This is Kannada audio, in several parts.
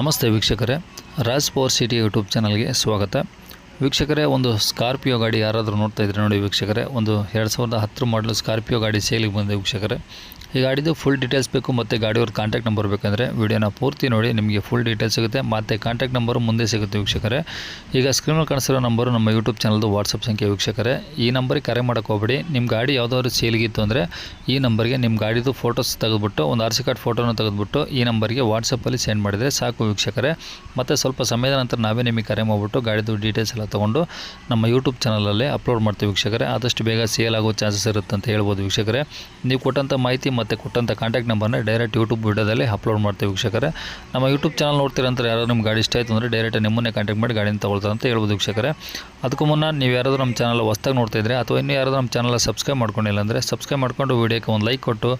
ನಮಸ್ತೆ ವೀಕ್ಷಕರೇ, ರಾಜ್ ಪವರ್ ಸಿಟಿ ಯೂಟ್ಯೂಬ್ ಚಾನಲ್ಗೆ ಸ್ವಾಗತ. ವೀಕ್ಷಕರೇ, ಒಂದು ಸ್ಕಾರ್ಪಿಯೋ ಗಾಡಿ ಯಾರಾದರೂ ನೋಡ್ತಾ ಇದ್ರೆ ನೋಡಿ ವೀಕ್ಷಕರೇ, ಒಂದು 2010 ಮಾಡಲು ಸ್ಕಾರ್ಪಿಯೋ ಗಾಡಿ ಸೇಲಿಗೆ ಬಂದಿದೆ ವೀಕ್ಷಕರೇ. ಈ ಗಾಡಿದು ಫುಲ್ ಡೀಟೇಲ್ಸ್ ಬೇಕು ಮತ್ತು ಗಾಡಿಯವ್ರ ಕಾಂಟ್ಯಾಕ್ಟ್ ನಂಬರ್ ಬೇಕಂದರೆ ವಿಡಿಯೋನ ಪೂರ್ತಿ ನೋಡಿ, ನಿಮಗೆ ಫುಲ್ ಡೀಟೇಲ್ಸ್ ಸಿಗುತ್ತೆ ಮತ್ತು ಕಾಂಟ್ಯಾಕ್ಟ್ ನಂಬರು ಮುಂದೆ ಸಿಗುತ್ತೆ ವೀಕ್ಷಕರೇ. ಈಗ ಸ್ಕ್ರೀನಲ್ಲಿ ಕಾಣಿಸಿರೋ ನಂಬರು ನಮ್ಮ ಯೂಟ್ಯೂಬ್ ಚಾನಲ್ದು ವಾಟ್ಸಪ್ ಸಂಖ್ಯೆ ವೀಕ್ಷಕರೇ. ಈ ನಂಬರಿಗೆ ಕರೆ ಮಾಡೋಕೆ ಹೋಗಬೇಡಿ. ನಿಮ್ಮ ಗಾಡಿ ಯಾವುದಾದ್ರು ಸೇಲಿಗಿತ್ತು ಅಂದರೆ ಈ ನಂಬರ್ಗೆ ನಿಮ್ಮ ಗಾಡಿದು ಫೋಟೋಸ್ ತೆಗೆದುಬಿಟ್ಟು ಒಂದು RC ಕಾರ್ಡ್ ಫೋಟೋನ ತೆಗೆದುಬಿಟ್ಟು ಈ ನಂಬರ್ಗೆ ವಾಟ್ಸಪ್ಪಲ್ಲಿ ಸೆಂಡ್ ಮಾಡಿದರೆ ಸಾಕು ವೀಕ್ಷಕರೇ. ಮತ್ತು ಸ್ವಲ್ಪ ಸಮಯದ ನಂತರ ನಾವೇ ನಿಮಗೆ ಕರೆ ಮಾಡಿಬಿಟ್ಟು ಗಾಡಿದು ಡೀಟೇಲ್ಸ್ ಎಲ್ಲ ತೊಗೊಂಡು ನಮ್ಮ ಯೂಟ್ಯೂಬ್ ಚಾನಲಲ್ಲಿ ಅಪ್ಲೋಡ್ ಮಾಡ್ತೀವಿ ವೀಕ್ಷಕರೇ. ಆದಷ್ಟು ಬೇಗ ಸೇಲ್ ಆಗೋ ಚಾನ್ಸಸ್ ಇರುತ್ತೆ ಅಂತ ಹೇಳ್ಬೋದು ವೀಕ್ಷಕರೇ. ನೀವು ಕೊಟ್ಟಂಥ ಮಾಹಿತಿ ಮತ್ತು ಕೊಟ್ಟಂಥ ಕಾಂಟ್ಯಾಕ್ಟ್ ನಂಬರ್ನ ಡೈರೆಕ್ಟ್ ಯೂಟ್ಯೂಬ್ ವಿಡಿಯೋದಲ್ಲಿ ಅಪ್ಲೋಡ್ ಮಾಡ್ತೀವಿ ವೀಕ್ಷಕರೇ. ನಮ್ಮ ಯೂಟ್ಯೂಬ್ ಚಾನಲ್ ನೋಡ್ತೀರಂತ ಯಾರು ನಿಮ್ಮ ಗಾಡಿ ಇಷ್ಟ ಆಯಿತು ಅಂದರೆ ಡೈರೆಕ್ಟ್ ನಿಮ್ಮನ್ನೇ ಕಾಂಟ್ಯಾಕ್ಟ್ ಮಾಡಿ ಗಾಡಿನ ತೊಗೊಳ್ತಾರೆ ಅಂತ ಹೇಳ್ಬೋದು ವೀಕ್ಷಕರೇ. ಅದಕ್ಕೂ ಮುನ್ನ ನೀವು ಯಾರಾದರೂ ನಮ್ಮ ಚಾನಲ್ ಹೊಸ್ದಾಗಿ ನೋಡ್ತಾ ಇದ್ದರೆ ಅಥವಾ ಇನ್ನೂ ಯಾರಾದರೂ ನಮ್ಮ ಚಾನಲ್ ಸಬ್ಸ್ಕ್ರೈಬ್ ಮಾಡ್ಕೊಂಡಿಲ್ಲ ಅಂದರೆ ಸಬ್ಸ್ಕ್ರೈಬ್ ಮಾಡ್ಕೊಂಡು ವೀಡಿಯೋಕ್ಕೆ ಒಂದು ಲೈಕ್ ಕೊಟ್ಟು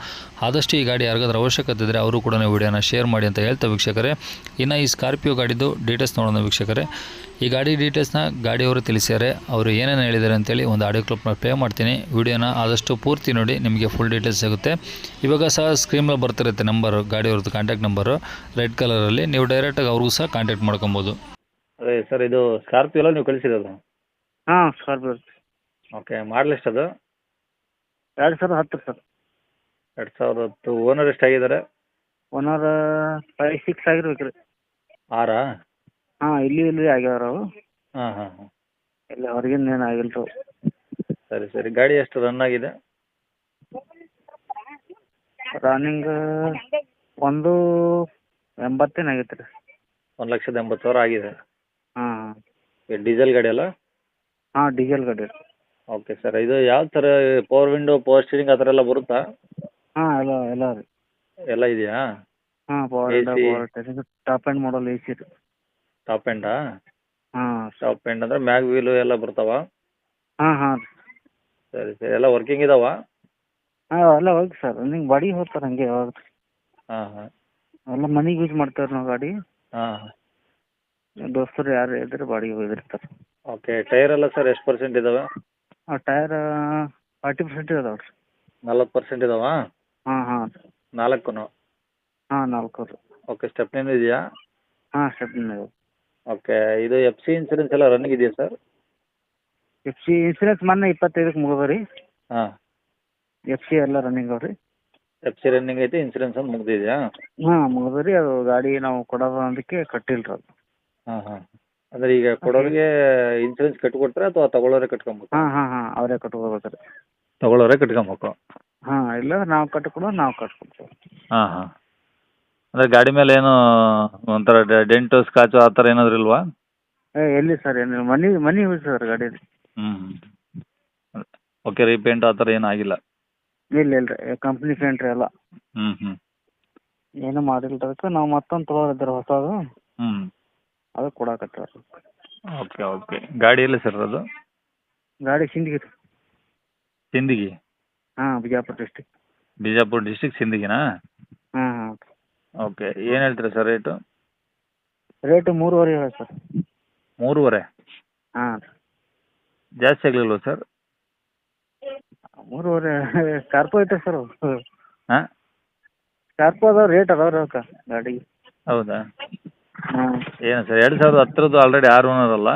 ಆದಷ್ಟು ಈ ಗಾಡಿ ಯಾರಿಗಾದ್ರೂ ಅವಶ್ಯಕತೆ ಇದ್ದರೆ ಅವರು ಕೂಡ ವೀಡಿಯೋನ ಶೇರ್ ಮಾಡಿ ಅಂತ ಹೇಳ್ತಾ ವೀಕ್ಷಕರೇ. ಇನ್ನು ಈ ಸ್ಕಾರ್ಪಿಯೋ ಗಾಡಿದು ಡೀಟೇಲ್ಸ್ ನೋಡೋಣ ವೀಕ್ಷಕರೇ. ಈ ಗಾಡಿ ಡೀಟೇಲ್ಸ್ನ ಗಾಡಿಯವರು ತಿಳಿಸಿದ್ದಾರೆ. ಅವರು ಏನೇನು ಹೇಳಿದ್ದಾರೆ ಅಂತೇಳಿ ಒಂದು ಆಡಿಯೋ ಕ್ಲಿಪ್ನ ಪ್ಲೇ ಮಾಡ್ತೀನಿ. ವಿಡಿಯೋನ ಆದಷ್ಟು ಪೂರ್ತಿ ನೋಡಿ, ನಿಮಗೆ ಫುಲ್ ಡೀಟೇಲ್ಸ್ ಸಿಗುತ್ತೆ. ಇವಾಗ ಸಹ ಸ್ಕ್ರೀನಲ್ಲಿ ಬರ್ತಿರುತ್ತೆ ನಂಬರು, ಗಾಡಿಯವ್ರದ್ದು ಕಾಂಟ್ಯಾಕ್ಟ್ ನಂಬರು ರೆಡ್ ಕಲರಲ್ಲಿ. ನೀವು ಡೈರೆಕ್ಟಾಗಿ ಅವ್ರಿಗೂ ಸಹ ಕಾಂಟ್ಯಾಕ್ಟ್ ಮಾಡ್ಕೊಬೋದು. ಅದೇ ಸರ್, ಇದು ಸ್ಕಾರ್ಪಿಯೋಲ್ಲ ನೀವು ಕಳಿಸಿರೋದು? ಹಾಂ, ಸ್ಕಾರ್ಪಿಯೋ. ಓಕೆ, ಮಾಡಲ್ ಎಷ್ಟದು? 2010 ಸರ್. 2010. ಓನರ್ ಎಷ್ಟಾಗಿದ್ದಾರೆ? ಓನರ್ 5, 6 ಆಗಿರ್ಬೇಕು ರೀ. 6? ಹಾಂ, ಇಲ್ಲಿ ಆಗ್ಯಾವ ಅವು. ಹಾಂ ಹಾಂ ಹಾಂ. ಇಲ್ಲಿ ಹೊರಗಿಂದ ಏನು ಆಗಿಲ್ಲ ರೀ. ಸರಿ ಸರಿ. ಗಾಡಿ ಎಷ್ಟು ರನ್ ಆಗಿದೆ? ರನ್ನಿಂಗ್ 180 ಆಗೈತೆ ರೀ. 1,80,000 ಆಗಿದೆ. ಹಾಂ. ಡೀಸೆಲ್ ಗಾಡಿ ಅಲ್ಲ? ಹಾಂ, ಡೀಸೆಲ್ ಗಾಡಿ ರೀ. Okay sir. ಇದು ಯಾವ ಥರ ಪವರ್ ವಿಂಡೋ, ಪವರ್ ಸ್ಟೀರಿಂಗ್ ಆ ಥರ ಎಲ್ಲ ಬರುತ್ತಾ? ಹಾಂ, ಎಲ್ಲ ರೀ. ಎಲ್ಲ ಇದೆಯಾ? ಹಾಂ, power AC? Window, power steering, top and model AC ರೀ. ಟಾಪ್ ಎಂಡಾ? ಹಾಂ. ಟಾಪ್ ಎಂಡ್ ಅಂದರೆ ಮ್ಯಾಗ್ ವೀಲು ಎಲ್ಲ ಬರ್ತಾವ? ಹಾಂ. ಸರಿ ಸರಿ. ಎಲ್ಲ ವರ್ಕಿಂಗ್ ಇದಾವ? ಹಾಂ, ಎಲ್ಲ ಹೋಗಿ ಸರ್. ರನ್ನಿಂಗ್ ಬಾಡಿಗೆ ಹೋಗ್ತಾರೆ ಹಂಗೆ ಯಾವಾಗ. ಹಾಂ ಹಾಂ. ಎಲ್ಲ ಮನೆಗೆ ಯೂಸ್ ಮಾಡ್ತೇವೆ ನಾವು ಗಾಡಿ. ಹಾಂ. ದೋಸ್ತರು ಯಾರು ಇದ್ರೆ ಬಾಡಿಗೆ ಹೋಗಿರ್ತಾರೆ. ಓಕೆ. ಟೈರ್ ಎಲ್ಲ ಸರ್ ಎಷ್ಟು ಪರ್ಸೆಂಟ್ ಇದಾವೆ? ಟೈರ್ 40% ಇದಾವೆ ರೀ. 40% ಇದಾವಾ? ಹಾಂ. 4? ಹಾಂ, 4 ರೀ. ಓಕೆ. ಸ್ಟೆಪ್ನಿನೂ ಇದೆಯಾ? ಹಾಂ, ಸ್ಟೆಪ್ನಿ ಇದಾವೆ. ಓಕೆ. ಇದು FC ಇನ್ಸೂರೆನ್ಸ್ ಎಲ್ಲ ರನ್ನಿಂಗ್ ಇದೆಯಾ ಸರ್? FC ಇನ್ಸೂರೆನ್ಸ್ ಮೊನ್ನೆ 25ಕ್ಕೆ ಮುಗಿದ ರೀ. ಹಾಂ. FC ಎಲ್ಲ ರನ್ನಿಂಗ್ ಅವ ರೀ. FC ರನ್ನಿಂಗ್ ಐತಿ, ಇನ್ಸೂರೆನ್ಸ್ ಒಂದು ಮುಗ್ದಿದೆಯಾ? ಹಾಂ, ಮುಗಿದ ರೀ. ಅದು ಗಾಡಿ ನಾವು ಕೊಡೋದು ಅದಕ್ಕೆ ಕಟ್ಟಿಲ್ಲ ರೀ ಅದು. ಹಾಂ ಹಾಂ. ಅಂದರೆ ಈಗ ಕೊಡೋರಿಗೆ ಇನ್ಸೂರೆನ್ಸ್ ಕಟ್ಕೊಡ್ತಾರೆ ಅಥವಾ ತಗೊಳ್ಳೋರೆ ಕಟ್ಕೊಬೇಕು? ಹಾಂ. ಅವರೇ ಕಟ್ಕೋಬೇಕು ರೀ. ತಗೊಳ್ಳೋರೆ ಕಟ್ಕೊಬೇಕು. ಹಾಂ, ಇಲ್ಲ ನಾವು ಕಟ್ಕೊಡೋದು ನಾವು ಕಟ್ಕೊಡ್ತೇವೆ. ಹಾಂ ಹಾಂ. ಅಂದರೆ ಗಾಡಿ ಮೇಲೆ ಏನು ಒಂಥರ ಡೆಂಟು, ಸ್ಕ್ರಾಚು ಆ ಥರ ಏನಾದರೂ ಇಲ್ವಾ? ಎಲ್ಲಿ ಸರ್, ಏನಿಲ್ಲ. ಮನೆ ಯೂಸ್ ಸರ್ ಗಾಡಿ ರೀ. ಹ್ಞೂ. ಓಕೆ. ರೀಪೇಂಟ್ ಆ ಥರ ಏನೂ ಆಗಿಲ್ಲ? ಇಲ್ಲ ರೀ, ಕಂಪ್ನಿ ಪೇಂಟ್ ರೀ ಎಲ್ಲ. ಹ್ಞೂ. ಏನೂ ಮಾಡಿಲ್ಲ ಅದಕ್ಕೆ. ನಾವು ಮತ್ತೊಂದು ತೊಗೊಳಿದ್ರೆ ಹೊಸದು, ಹ್ಞೂ. ಅದು ಕೊಡಕತ್ತೇವೆ ರೀ. ಓಕೆ. ಗಾಡಿ ಎಲ್ಲಿ ಸರ್ ಅದು? ಗಾಡಿ ಸಿಂದಗಿ ರೀ. ಸಿಂದಗಿ? ಹಾಂ, ಬಿಜಾಪುರ ಡಿಸ್ಟಿಕ್. ಬಿಜಾಪುರ ಡಿಸ್ಟಿಕ್ ಸಿಂದಗಿನಾ? ಹಾಂ. ಓಕೆ. ಏನು ಹೇಳ್ತೀರಾ ಸರ್ ರೇಟು? ರೇಟು 3.5 ಹೇಳಿ ಸರ್. 3.5? ಹಾಂ. ಜಾಸ್ತಿ ಆಗಲಿಲ್ವಾ ಸರ್? 3.5 ಸ್ಕಾರ್ಪೋ ಐತೆ ಸರ್. ಹಾಂ. ಸ್ಕಾರ್ಪೋ ಅದಾವ, ರೇಟ್ ಅದಾವ ರೀ ಅದಕ್ಕೆ ಗಾಡಿಗೆ. ಹೌದಾ? ಹಾಂ. ಏನು ಸರ್, 2010 ಆಲ್ರೆಡಿ 6 ಓನರ್ ಅಲ್ಲ?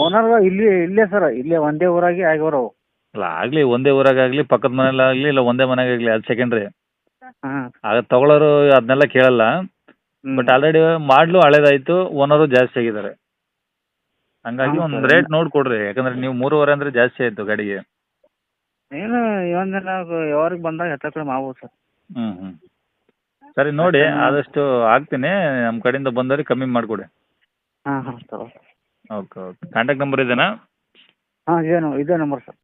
ಓನರ್ ಇಲ್ಲೇ ಸರ್, ಇಲ್ಲೇ ಒಂದೇ ಊರಾಗೆ ಆಗ್ಯಾವ್ರವು. ಅಲ್ಲ, ಆಗಲಿ ಒಂದೇ ಊರಾಗಲಿ, ಪಕ್ಕದ ಮನೇಲಾಗಲಿ, ಇಲ್ಲ ಒಂದೇ ಮನೆಗಾಗಲಿ, ಅದು ಸೆಕೆಂಡ್ರಿ. ಹಾಂ. ಆಗ ತಗೊಳ್ಳೋರು ಅದನ್ನೆಲ್ಲ ಕೇಳಲ್ಲ. ಬಟ್ ಆಲ್ರೆಡಿ ಮಾಡಲು ಹಳೇದಾಯಿತು, ಓನರು ಜಾಸ್ತಿ ಆಗಿದ್ದಾರೆ. ಹಂಗಾಗಿ ಒಂದು ರೇಟ್ ನೋಡಿ ಕೊಡ್ರಿ. ಯಾಕಂದ್ರೆ ನೀವು 3.5 ಅಂದರೆ ಜಾಸ್ತಿ ಆಯಿತು ಗಾಡಿಗೆ. ಏನು ಒಂದಿನ ಯಾವಾಗ ಬಂದಾಗ ಹೆಚ್ಚು ಕಡಿಮೆ ಆಗ್ಬೋದು ಸರ್. ಹ್ಞೂ. ಸರಿ ನೋಡಿ, ಆದಷ್ಟು ಆಗ್ತೀನಿ. ನಮ್ಮ ಕಡೆಯಿಂದ ಬಂದವ್ರಿಗೆ ಕಮ್ಮಿ ಮಾಡಿಕೊಡಿ. ಹಾಂ. ತಗೋ. ಓಕೆ. ಕಾಂಟ್ಯಾಕ್ಟ್ ನಂಬರ್ ಇದೆಯಾ? ಹಾಂ, ಇದೇ ನಂಬರ್ ಸರ್.